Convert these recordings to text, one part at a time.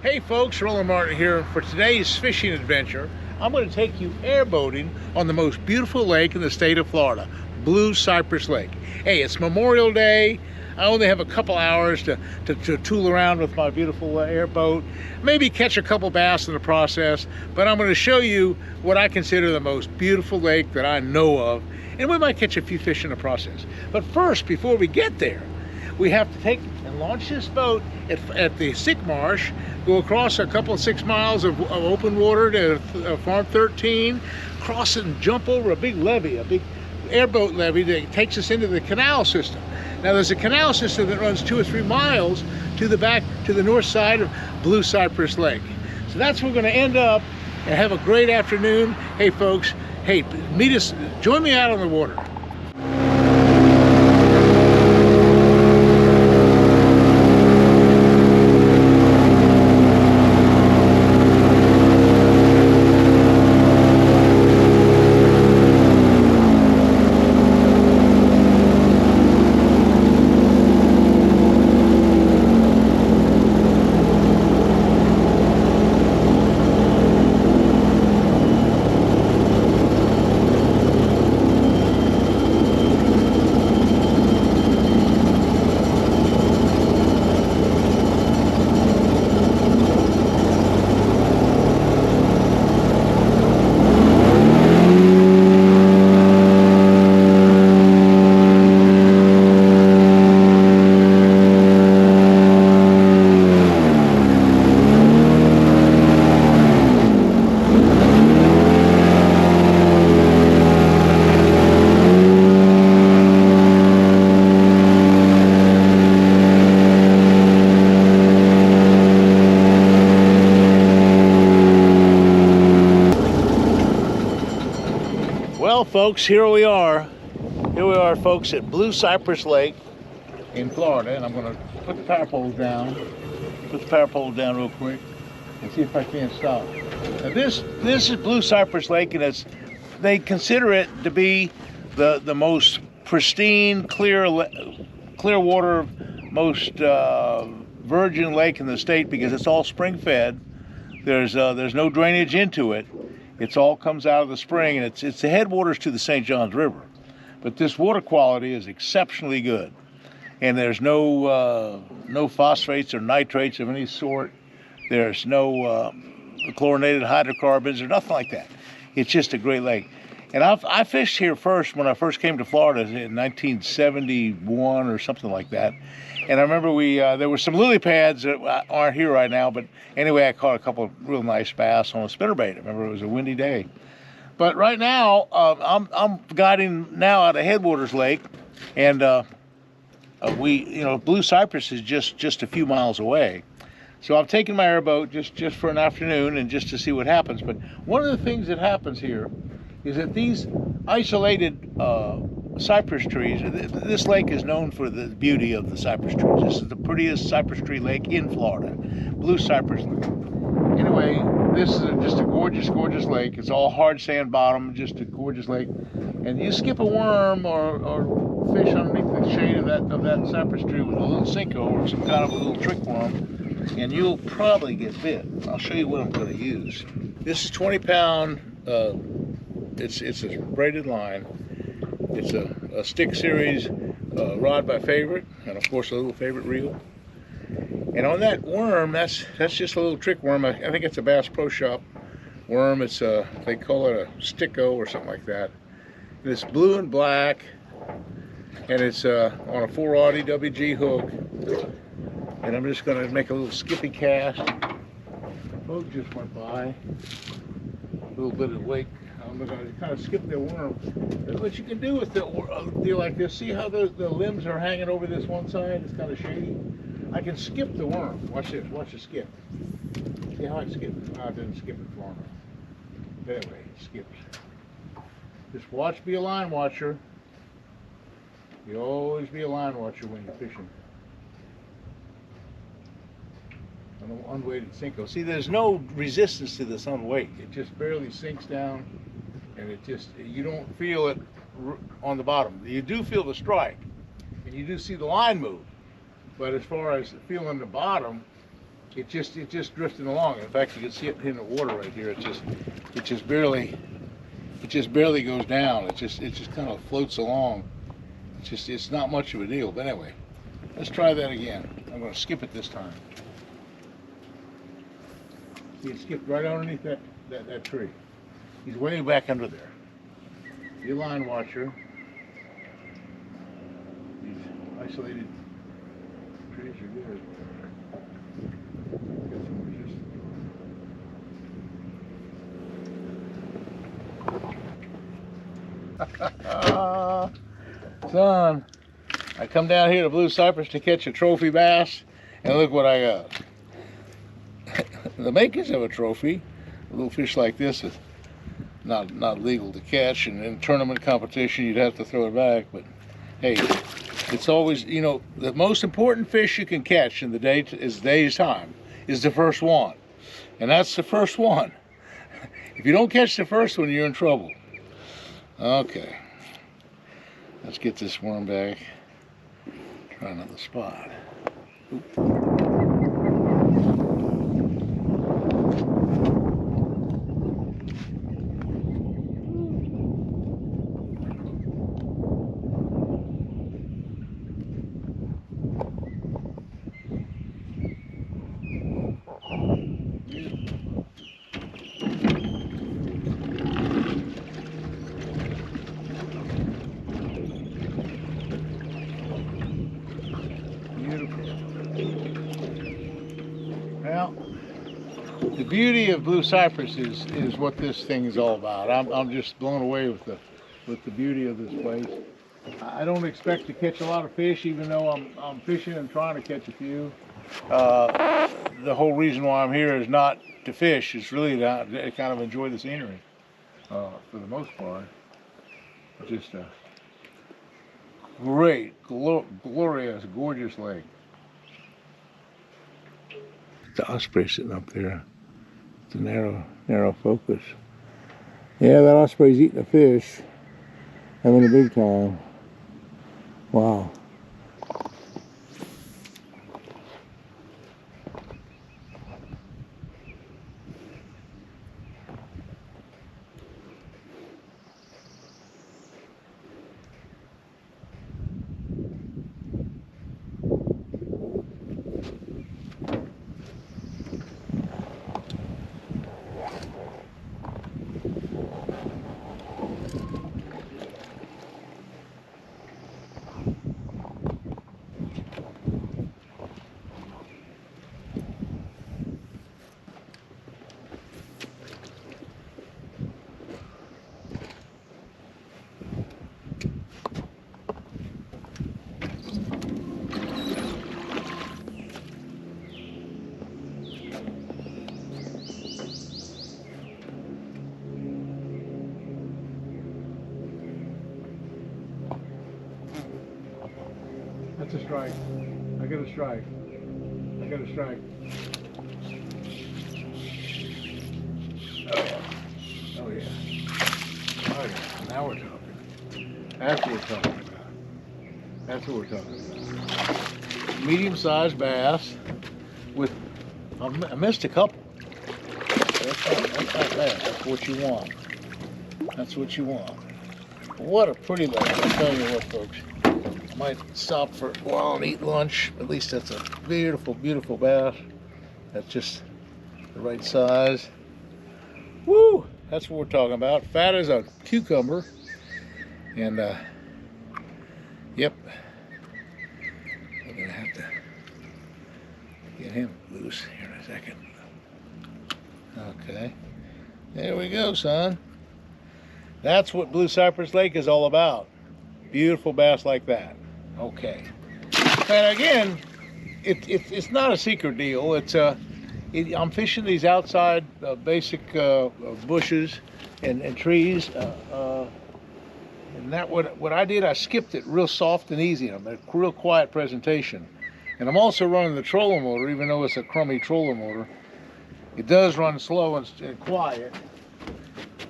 Hey folks, Roland Martin here. For today's fishing adventure, I'm going to take you airboating on the most beautiful lake in the state of Florida, Blue Cypress Lake. Hey, it's Memorial Day. I only have a couple hours to tool around with my beautiful airboat, maybe catch a couple bass in the process, but I'm going to show you what I consider the most beautiful lake that I know of, and we might catch a few fish in the process. But first, before we get there, we have to take and launch this boat at the Sick Marsh, go across a couple of 6 miles of open water to Farm 13, cross it and jump over a big levee, a big airboat levee that takes us into the canal system. Now there's a canal system that runs 2 or 3 miles to the north side of Blue Cypress Lake. So that's where we're going to end up and have a great afternoon. Hey folks, hey, join me out on the water. Well folks, here we are folks at Blue Cypress Lake in Florida, and I'm going to put the power poles down real quick and see if I can't stop. Now this is Blue Cypress Lake, and they consider it to be the most pristine, clear water, most virgin lake in the state, because it's all spring fed. There's no drainage into it. It all comes out of the spring, and it's the headwaters to the St. Johns River. But this water quality is exceptionally good, and there's no phosphates or nitrates of any sort. There's no chlorinated hydrocarbons or nothing like that. It's just a great lake. And I fished here first when I first came to Florida in 1971 or something like that. And I remember there were some lily pads that aren't here right now, but anyway, I caught a couple of real nice bass on a spinnerbait. I remember it was a windy day. But right now, I'm guiding now out of Headwaters Lake, and Blue Cypress is just a few miles away. So I've taken my airboat just for an afternoon and just to see what happens. But one of the things that happens here is that these isolated cypress trees, this lake is known for the beauty of the cypress trees. This is the prettiest cypress tree lake in Florida, Blue Cypress Lake. Anyway, this is just a gorgeous, gorgeous lake. It's all hard sand bottom, just a gorgeous lake. And you skip a worm or fish underneath the shade of that cypress tree with a little Cinco or some kind of a little trick worm, and you'll probably get bit. I'll show you what I'm going to use. This is 20-pound. It's a braided line. It's a stick series rod by Favorite, and of course a little Favorite reel. And on that worm, that's just a little trick worm. I think it's a Bass Pro Shop worm. It's they call it a sticko or something like that. And it's blue and black, and it's on a 4-aught EWG hook. And I'm just going to make a little skippy cast. Boat just went by. A little bit of lake. I'm going to kind of skip the worm. What you can do with a deal like this, see how the limbs are hanging over this one side? It's kind of shady. I can skip the worm. Watch this. Watch it skip. See how I skip it? Oh, I didn't skip it far enough. But anyway, it skips. Just watch, be a line watcher. You always be a line watcher when you're fishing. An unweighted Cinco. See, there's no resistance to this unweight. It just barely sinks down, and you don't feel it on the bottom. You do feel the strike, and you do see the line move. But as far as feeling the bottom, It's just drifting along. In fact, you can see it in the water right here. It just barely goes down. It just kind of floats along. It's not much of a deal. But anyway, let's try that again. I'm going to skip it this time. See, it skipped right underneath that tree. He's way back under there. Your line watcher. These isolated trees are good. Son, I come down here to Blue Cypress to catch a trophy bass, and look what I got. The makings of a trophy, a little fish like this is not legal to catch, and in tournament competition you'd have to throw it back, but hey, it's always, you know, the most important fish you can catch in the day's time is the first one, and that's the first one. If you don't catch the first one, you're in trouble. Okay, let's get this worm back. Try another spot. Oop. Well, the beauty of Blue Cypress is what this thing is all about. I'm just blown away with the beauty of this place. I don't expect to catch a lot of fish, even though I'm fishing and trying to catch a few. The whole reason why I'm here is not to fish; it's really to kind of enjoy the scenery. For the most part, just a great, glorious, gorgeous lake. The Osprey sitting up there. It's a narrow focus. Yeah, that Osprey's eating a fish. Having a big time. Wow. That's a strike. I got a strike. I got a strike. Oh yeah. Oh yeah. Oh yeah. Now we're talking. That's what we're talking about. That's what we're talking about. Medium-sized bass with, I missed a couple. That's not bad. That's what you want. That's what you want. What a pretty lake. I'll tell you what, folks. I might stop for a while and eat lunch. At least that's a beautiful, beautiful bass. That's just the right size. Woo! That's what we're talking about. Fat as a cucumber. And, yep. I'm going to have to get him loose here in a second. Okay. There we go, son. That's what Blue Cypress Lake is all about. Beautiful bass like that. Okay. And again, it's not a secret deal. I'm fishing these outside basic bushes and trees. And that what I did, I skipped it real soft and easy. I'm a real quiet presentation. And I'm also running the trolling motor, even though it's a crummy trolling motor. It does run slow and quiet.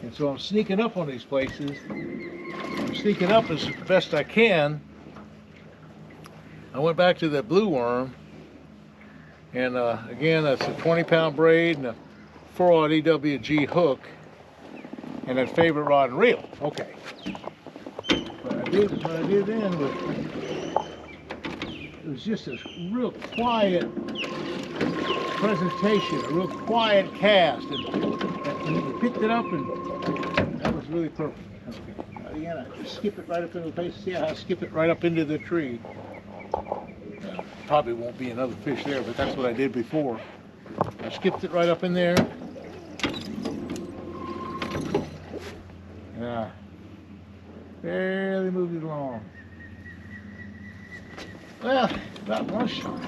And so I'm sneaking up on these places. I'm sneaking up as best I can. I went back to that blue worm, And again, that's a 20-pound braid and a 4/0 EWG hook, and that favorite rod and reel. Okay. What I did then was, it was just a real quiet presentation, a real quiet cast, and you picked it up, and that was really perfect. Okay. Again, I just skip it right up into the face. See how I skip it right up into the tree. Probably won't be another fish there, but that's what I did before. I skipped it right up in there. Yeah, barely moved it along. Well, about lunchtime.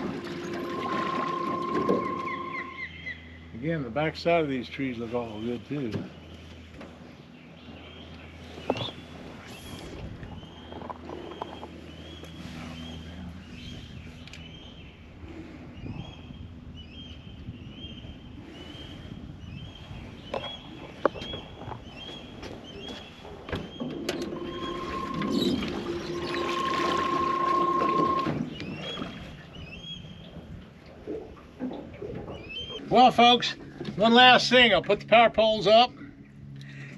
Again, the back side of these trees look all good too. Well, folks, one last thing. I'll put the power poles up,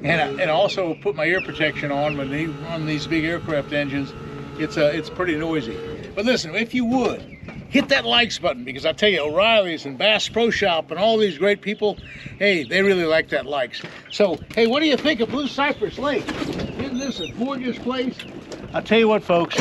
and also put my ear protection on when they run these big aircraft engines. It's pretty noisy. But listen, if you would, hit that likes button, because I tell you, O'Reilly's and Bass Pro Shop and all these great people, hey, they really like that likes. So, hey, what do you think of Blue Cypress Lake? Isn't this a gorgeous place? I'll tell you what, folks.